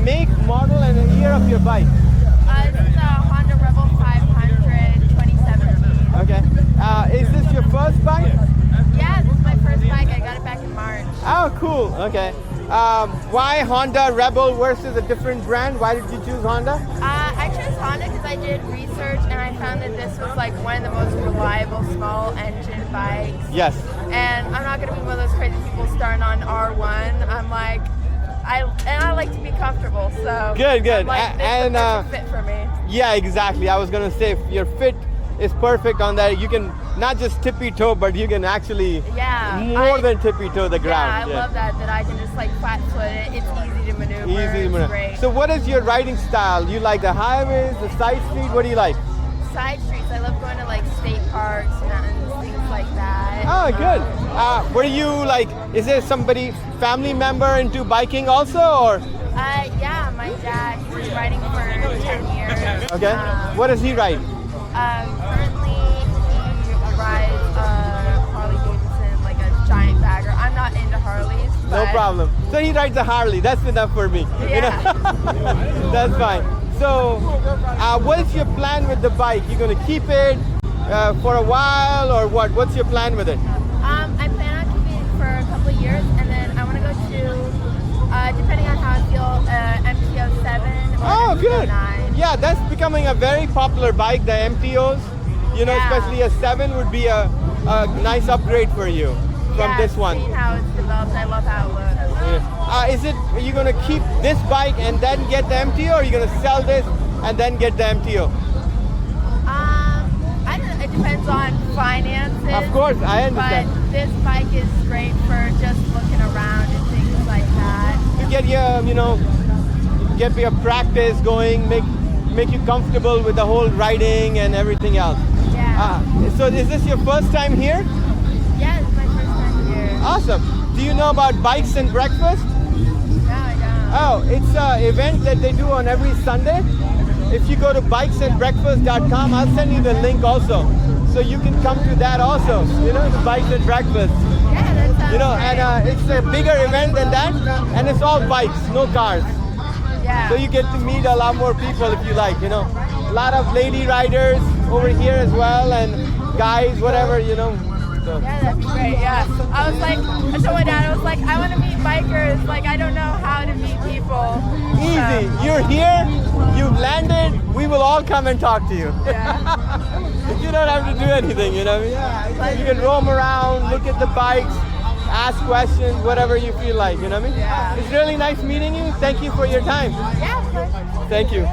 make, model, and the year of your bike? This is a Honda Rebel 500 2017. Okay. Is this your first bike? Yeah, this is my first bike. I got it back in March. Oh, cool. Okay. Why Honda Rebel versus a different brand? Why did you choose Honda? I chose Honda because I did research and I found that this was like one of the most reliable small engine bikes. Yes. And I'm not going to be one of those crazy people starting on R1. I'm like, I like to be comfortable, so Good. I'm like, this is a fit for me. Yeah, exactly. I was gonna say your fit is perfect on that. You can not just tippy toe, but you can actually more than tippy toe the ground. Yeah, I love that I can just like flat foot it. It's easy to maneuver. Easy to maneuver. Great. So what is your riding style? You like the highways, the side street? What do you like? Side streets. I love going to like state parks, mountains, things like that. Oh, good. Were you like, is there somebody, family member into biking also, or? Yeah, my dad, he's been riding for 10 years. Okay. What does he ride? Currently, he rides Harley Davidson, like a giant bagger. I'm not into Harleys. But No problem. So he rides a Harley. That's enough for me. Yeah. You know? That's fine. So, what is your plan with the bike? You're gonna keep it for a while, or what? What's your plan with it? I plan on keeping it for a couple of years, and then I want to go to, depending on how I feel, MT-07 or Oh, good. MT-09. Yeah, that's becoming a very popular bike, the MTOs. You know, Yeah. especially a 7 would be a nice upgrade for you from this one. Seeing how it's developed, I love how it looks. Are you gonna keep this bike and then get the MTO, or are you gonna sell this and then get the MTO? I don't know, it depends on finances. Of course, I understand. But this bike is great for just looking around and things like that. To get your, get your practice going, make you comfortable with the whole riding and everything else. Yeah. So is this your first time here? Yeah, it's my first time here. Awesome. Do you know about Bikes and Breakfast? No, I don't. Oh, it's an event that they do on every Sunday. If you go to bikesandbreakfast.com, I'll send you the link also. So you can come to that also, the Bikes and Breakfast. Yeah, that sounds great. And it's a bigger event than that, and it's all bikes, no cars. Yeah. So you get to meet a lot more people if you like, A lot of lady riders over here as well, and guys, whatever, So. Yeah, that'd be great, yeah. I told my dad, I was like, I want to meet bikers. Like, I don't know how to meet people. Easy. So. You're here, you've landed, we will all come and talk to you. Yeah. You don't have to do anything, You can roam around, look at the bikes, ask questions, whatever you feel like, Yeah. It's really nice meeting you. Thank you for your time. Yeah, of course. Thank you.